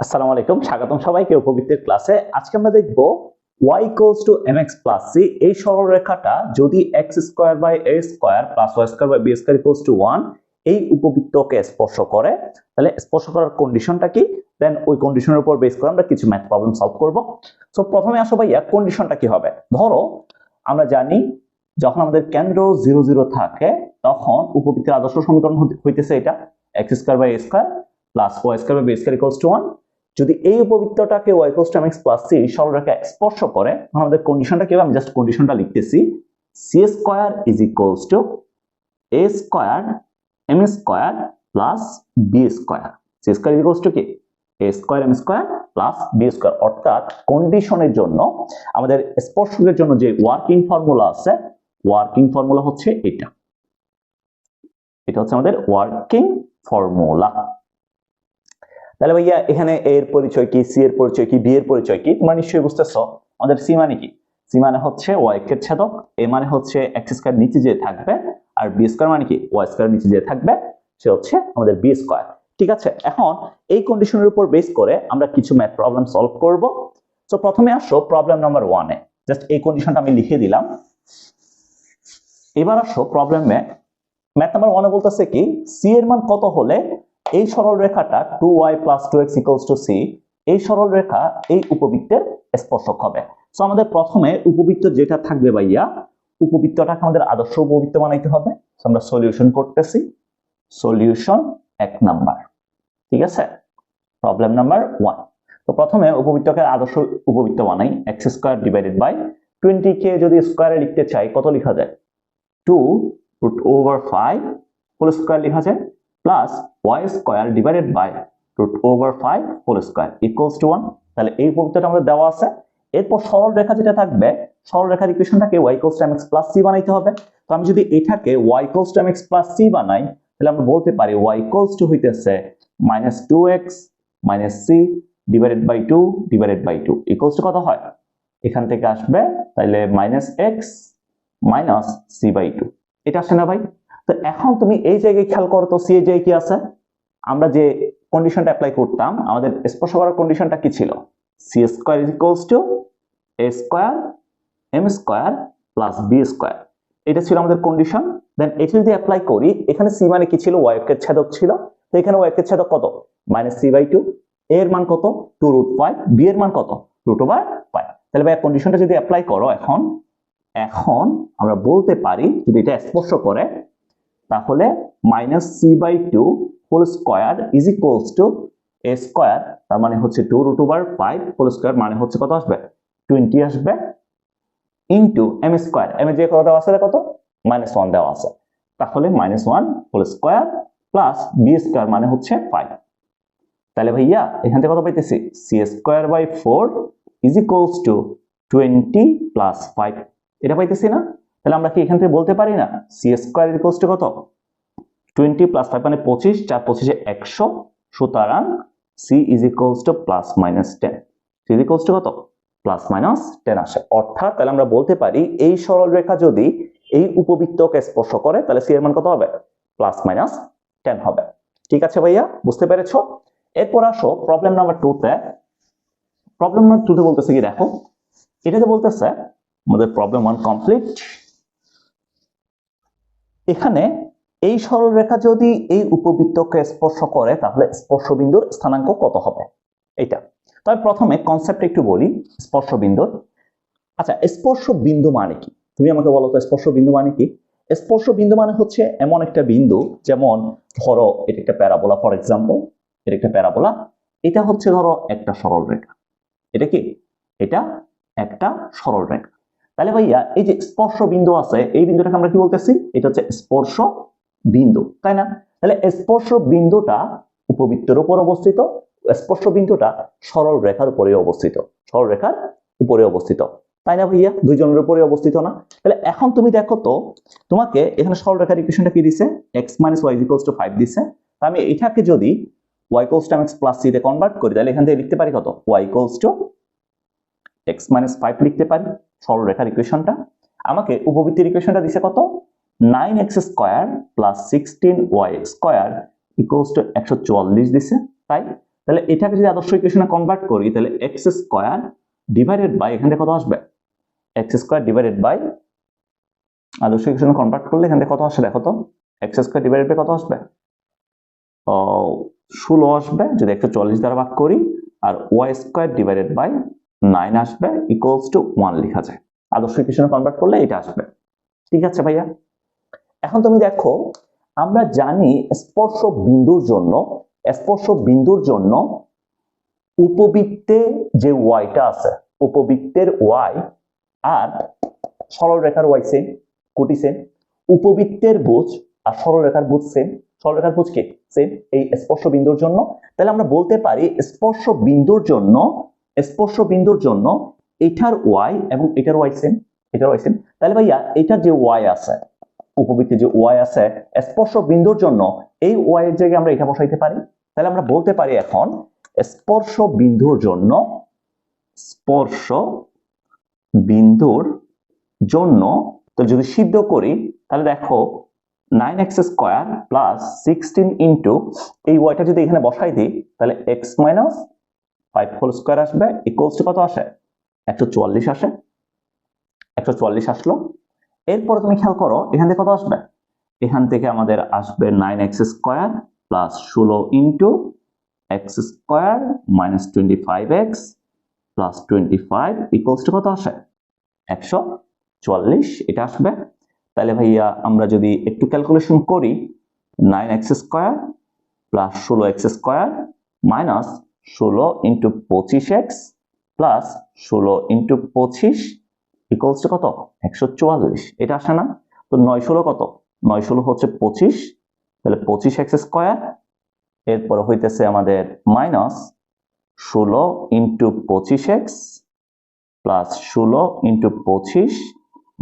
আসসালামু আলাইকুম, স্বাগতম সবাইকে উপবৃত্তের ক্লাসে। আজকে আমরা দেখব y = mx + c এই সরলরেখাটা যদি x² / a² + y² / b² 1 এই উপবৃত্তকে স্পর্শ করে, তাহলে স্পর্শ করার কন্ডিশনটা কি, দেন ওই কন্ডিশনের উপর বেস করে আমরা কিছু ম্যাথ প্রবলেম সলভ করব। সো প্রথমে আসো ভাইয়া, কন্ডিশনটা কি হবে। ধরো আমরা জানি যখন আমাদের কেন্দ্র 0 0 থাকে তখন উপবৃত্তের আদর্শ সমীকরণ হইতেছে এটা x² / a² + y² / b² 1। যদি এই উপবৃত্তটাকে y = mx + c সরলরেখা স্পর্শ করে, তখন আমাদের কন্ডিশনটা কি হবে, আমি জাস্ট কন্ডিশনটা লিখতেছি। c² = a² m² + b²। c² কি a² m² + b²। অর্থাৎ কন্ডিশনের জন্য আমাদের স্পর্শকের জন্য যে ওয়ার্কিং ফর্মুলা আছে, ওয়ার্কিং ফর্মুলা হচ্ছে এটা। এটা হচ্ছে আমাদের ওয়ার্কিং ফর্মুলা। তাহলে ভাইয়া এখানে a এর পরিচয় কি, c এর পরিচয় কি, b এর পরিচয় কি, তোমরা নিশ্চয়ই বুঝতেছো। আমাদের c মানে কি, c মানে হচ্ছে y এর ছেদক, a মানে হচ্ছে x² নিচে যে থাকবে, আর b² মানে কি y² নিচে যে থাকবে, সে হচ্ছে আমাদের b²। ঠিক আছে, এখন এই কন্ডিশনের উপর বেস করে আমরা কিছু ম্যাথ প্রবলেম সলভ করব। সো প্রথমে আসো প্রবলেম নাম্বার 1 এ, জাস্ট এই কন্ডিশনটা আমি লিখে দিলাম। এবার আসো প্রবলেমে, ম্যাথ নাম্বার 1 এ বলতেছে কি, c এর মান কত হলে এই সরলরেখাটা 2y + 2x = c এই সরলরেখা এই উপবৃত্তের স্পর্শক হবে। সো আমাদের প্রথমে উপবৃত্ত যেটা থাকবে ভাইয়া, উপবৃত্তটাকে আমাদের আদর্শ উপবৃত্ত বানাইতে হবে। সো আমরা সলিউশন করতেছি, সলিউশন 1 নাম্বার। ঠিক আছে, প্রবলেম নাম্বার 1। তো প্রথমে উপবৃত্তকে আদর্শ উপবৃত্ত বানাই। x² / 20 কে যদি স্কয়ারে লিখতে চাই, কত লেখা যায়, 2√5 হোল স্কয়ার লেখা যায়, প্লাস y² / √5 হোল স্কয়ার = 1। তাহলে এই উপবৃত্তটা আমাদের দেওয়া আছে। এরপর সরলরেখা যেটা থাকবে, সরলরেখার ইকুয়েশনটাকে y = mx + c বানাইতে হবে। তো আমি যদি এটাকে y = mx + c বানাই, তাহলে আমরা বলতে পারি y হইতেছে -2x - c / 2 কত হয়, এখান থেকে আসবে তাহলে -x - c/2। এটা আসে না ভাই? তো এখন তুমি এই জায়গায় খেয়াল করো তো, c এর জায়গায় কি আছে, আমরা যে কন্ডিশনটা অ্যাপ্লাই করতাম, আমাদের স্পর্শ করার কন্ডিশনটা কি ছিল, c² = a² m² + b²। এটা ছিল আমাদের কন্ডিশন। দেন এটা যদি অ্যাপ্লাই করি, এখানে c মানে কি ছিল, y এর ছেদক ছিল। তো এখানে y এর ছেদক কত, -c/2, a এর মান কত 2√5, b এর মান কত √5। তাহলে ভাই কন্ডিশনটা যদি অ্যাপ্লাই করো, এখন আমরা বলতে পারি যদি এটা স্পর্শ করে, তাহলে -c/2 হোল স্কয়ার = a², তার মানে হচ্ছে 2√5 হোল স্কয়ার, মানে হচ্ছে কত আসবে, 20 আসবে, ইনটু m², m এর যে কত দেওয়া আছে, কত -1 দেওয়া আছে, তাহলে -1 হোল স্কয়ার প্লাস b² মানে হচ্ছে 5। তাহলে ভাইয়া এখান থেকে কত পাইতেছি, c²/4 = 20 + 5, এটা পাইতেছি না? তাহলে আমরা কি এখান থেকে বলতে পারি না, c² কত, 20 + 5 মানে 25, 4 25 100, সুতরাং c = +-10, c কত +-10 আসে। অর্থাৎ তাহলে আমরা বলতে পারি এই সরলরেখা যদি এই উপবৃত্তকে স্পর্শ করে, তাহলে c এর মান কত হবে, +-10 হবে। ঠিক আছে ভাইয়া, বুঝতে পেরেছো? এরপর আসো প্রবলেম নাম্বার 2 তে। প্রবলেম নাম্বার 2 তে বলতেছে কি, দেখো এটাতে বলতেছে আমাদের প্রবলেম 1 কমপ্লিট। এখানে এই সরলরেখা যদি এই উপবৃত্তকে স্পর্শ করে, তাহলে স্পর্শবিন্দুর স্থানাঙ্ক কত হবে, এটা। তবে প্রথমে কনসেপ্ট একটু বলি স্পর্শবিন্দুর। আচ্ছা, স্পর্শবিন্দু মানে কি, তুমি আমাকে বলো তো স্পর্শবিন্দু মানে কি? স্পর্শবিন্দু মানে হচ্ছে এমন একটা বিন্দু, যেমন ধরো এটা একটা প্যারাবোলা, ফর এক্সাম্পল এটা একটা প্যারাবোলা, এটা হচ্ছে ধরো একটা সরলরেখা, এটা কি, এটা একটা সরলরেখা। তাহলে ভাইয়া এই যে স্পর্শ বিন্দু আছে, এই বিন্দুটাকে আমরা কি বলতেছি, এটা হচ্ছে স্পর্শ বিন্দু, তাই না? তাহলে স্পর্শ বিন্দুটা উপবৃত্তের উপর অবস্থিত, স্পর্শ বিন্দুটা সরল রেখার উপরে অবস্থিত, সরল রেখার উপরে অবস্থিত, তাই না ভাইয়া? দুইজনের উপরে অবস্থিত না? তাহলে এখন তুমি দেখো তো, তোমাকে এখানে সরল রেখার ইকুয়েশনটা কি দিছে, x - y = 5 দিছে। আমি এটাকে যদি y = mx + c তে কনভার্ট করি, তাহলে এখান থেকে লিখতে পারি কত, y = x - 5 লিখতে পারি সরলরেখার ইকুয়েশনটা। আমাকে উপবৃত্তের ইকুয়েশনটা দিছে কত, 9x² + 16y² = 144 দিছে, তাই? তাহলে এটাকে যদি আদর্শ ইকুয়েশনে কনভার্ট করি তাহলে এক্স স্কয়ার ডিভাইডেড বাই এখান থেকে কত আসবে, এক্স স্কয়ার ডিভাইডেড বাই আদর্শ ইকুয়েশনে কনভার্ট করলে এখান থেকে কত আসে দেখো তো, এক্স স্কয়ার ডিভাইডেড বাই কত আসবে, 16 আসবে যদি 140 দ্বারা ভাগ করি, আর ওয়াই স্কয়ার ডিভাইডেড বাই 9 আসবে ইকুয়ালস টু 1 লেখা যায়। আদর্শ ইকুয়েশনে কনভার্ট করলে এটা আসবে। ঠিক আছে ভাইয়া, এখন তুমি দেখো আমরা জানি স্পর্শ বিন্দুর জন্য উপবৃত্তে যে ওয়াইটা আছে, উপবৃত্তের ওয়াই আর সরলরেখার ওয়াই সেম, কোটি সেম, উপবৃত্তের ভুজ আর সরলরেখার ভুজ সেম, সরলরেখার ভুজ কি সেম এই স্পর্শ বিন্দুর জন্য। তাহলে আমরা বলতে পারি স্পর্শ বিন্দুর জন্য এটার ওয়াই এবং এটার ওয়াই সেম, এটার ওয়াই সেম। তাহলে ভাইয়া এটার যে ওয়াই আছে, উপবৃত্তে যে ওয়াই আছে স্পর্শ বিন্দুর জন্য, এই ওয়াই এর জায়গায় আমরা এটা বসাইতে পারি। তাহলে আমরা বলতে পারি এখন স্পর্শ বিন্দুর জন্য তো যদি সিদ্ধ করি তাহলে দেখো 9x স্কয়ার প্লাস 16 ইন্টু এই ওয়াইটা যদি এখানে বসাই দিই তাহলে x মাইনাস 5 হোল স্কয়ার আসবে ইকুয়ালস টু কত আসে, 144 আসে, 144 আসলো। এরপরে তুমি খেয়াল করো এখান থেকে কত আসবে, এখান থেকে আমাদের আসবে 9x square plus 16 into x square minus 25x plus 25 equals to কত আসে, 144 এটা আসবে। তাহলে ভাইয়া আমরা যদি একটু ক্যালকুলেশন করি 9x square plus 16x square minus 16 into 25x plus 16 into 25 equals to কত, 144 এটা আসে না। তো 9 16 কত, 9 16 হচ্ছে 25, তাহলে 25x স্কয়ার, এরপর হইতেছে আমাদের minus 16 into 25x plus 16 into 25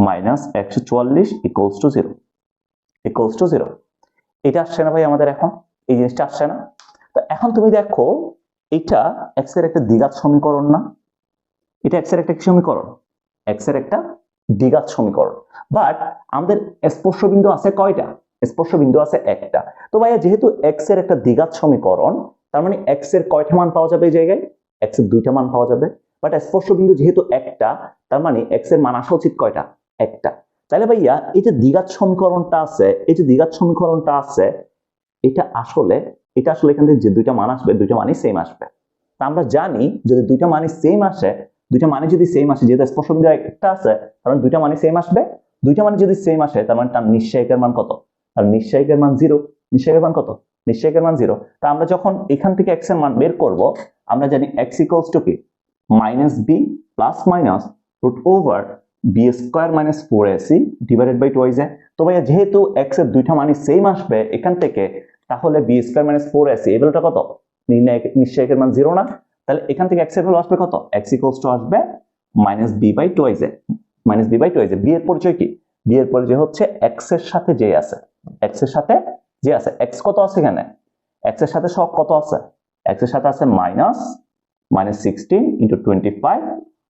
minus 144 equals to 0, equals to 0। এটা আসছে না ভাই আমাদের, এখন এই জিনিসটা আসছে না। তো এখন তুমি দেখো এটা x এর একটা দ্বিঘাত সমীকরণ না, এটা x এর একটা কি সমীকরণ, x এর একটা দ্বিঘাত সমীকরণ। বাট আমাদের স্পর্শ বিন্দু আছে কয়টা, স্পর্শ বিন্দু আছে একটা। তো ভাইয়া যেহেতু x এর একটা দ্বিঘাত সমীকরণ তার মানে x এর কয়টা মান পাওয়া যাবে এই জায়গায়, x এর দুইটা মান পাওয়া যাবে। বাট স্পর্শ বিন্দু যেহেতু একটা তার মানে x এর মান আসা উচিত কয়টা, একটা। তাহলে ভাইয়া এই যে দ্বিঘাত সমীকরণটা আছে, এই যে দ্বিঘাত সমীকরণটা আছে এটা আসলে এখান থেকে যে দুইটা মান আসবে দুইটা মানই সেম আসবে। তা আমরা জানি যদি দুইটা মানই সেম আসে, দুইটা মানে যদি সেম আসে, যেহেতু স্পর্শ বিন্দু একটা আছে তার মানে দুইটা মানে সেম আসবে। দুইটা মানে যদি সেম আসে তার মানে তার নিশ্চয়কের মান কত, আর নিশ্চয়কের মান 0, নিশ্চয়কের মান কত, নিশ্চয়কের মান 0। তা আমরা যখন এখান থেকে x এর মান বের করব আমরা জানি x ইকুয়ালস টু কি minus b plus minus root over b square minus 4ac divided by 2az। তো ভাইয়া যেহেতু x এর দুইটা মানে সেম আসবে এখান থেকে, তাহলে বি স্কয়ার মাইনাস 4ac এই ভ্যালুটা কত, নিশ্চয়কের মান 0 না। তাহলে এখান থেকে x এর ভ্যালু আসবে কত, x ইকুয়ালস টু আসবে minus b by 2az, minus b by 2az। B এর পরিচয় কি, বি এর পরিচয় হচ্ছে x এর সাথে যে আছে, x এর সাথে যে আছে, x কত আছে এখানে, x এর সাথে সব কত আছে, x এর সাথে আছে মাইনাস 16 ইন্টু 25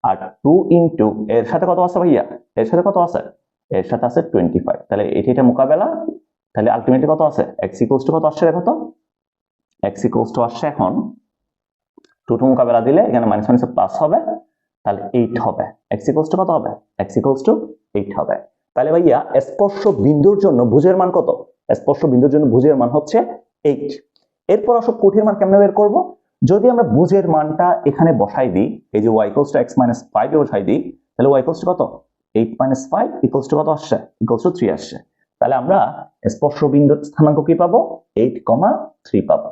আর 2 ইন্টু এর সাথে কত আছে ভাইয়া, এর সাথে কত আছে, এর সাথে আছে 25। তাহলে এটা মোকাবেলা, তাহলে আলটিমেটলি কত আছে, x ইকুয়ালস টু কত আসছে দেখো তো, x ইকুয়ালস টু আসছে এখন 2 মোকাবেলা দিলে এখানে মাইনাস মাইনাসে প্লাস হবে, তাহলে 8 হবে। x ইকুয়ালস টু কত হবে, x ইকুয়ালস টু 8 হবে। তাহলে ভাইয়া স্পর্শ বিন্দুর জন্য ভুজের মান কত, স্পর্শ বিন্দুর জন্য ভুজের মান হচ্ছে 8। এরপর আসো কোটির মান কেমনে বের করব, যদি আমরা ভুজের মানটা এখানে বসাই দিই, এই যে y equals to x minus 5 এ বসাই দিই তাহলে y ইকুয়ালস টু কত, 8 মাইনাস 5 ইকুয়ালস টু কত আসছে, ইকুয়ালস টু 3 আসছে। তাহলে আমরা স্পর্শ বিন্দুর স্থানাঙ্ক কি পাবো, 8,3 পাবো,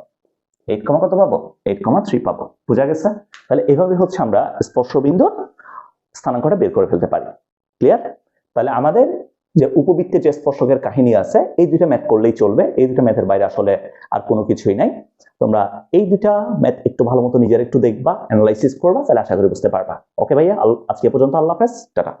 8, কত পাবো, 8,3 পাবো। বুঝা গেছে? তাহলে এভাবে হচ্ছে আমরা স্পর্শ বিন্দুর স্থানাঙ্কটা বের করে ফেলতে পারি। ক্লিয়ার? তাহলে আমাদের যে উপবৃত্তের যে স্পর্শকের কাহিনী আছে এই দুইটা ম্যাথ করলেই চলবে, এই দুইটা ম্যাথের বাইরে আসলে আর কোনো কিছুই নাই। তোমরা এই দুইটা ম্যাথ একটু ভালো মতো নিজের একটু দেখবা, অ্যানালাইসিস করবা, তাহলে আশা করি বুঝতে পারবা। ওকে ভাইয়া, আজকে পর্যন্ত আল্লাহ হাফেজ, টাটা।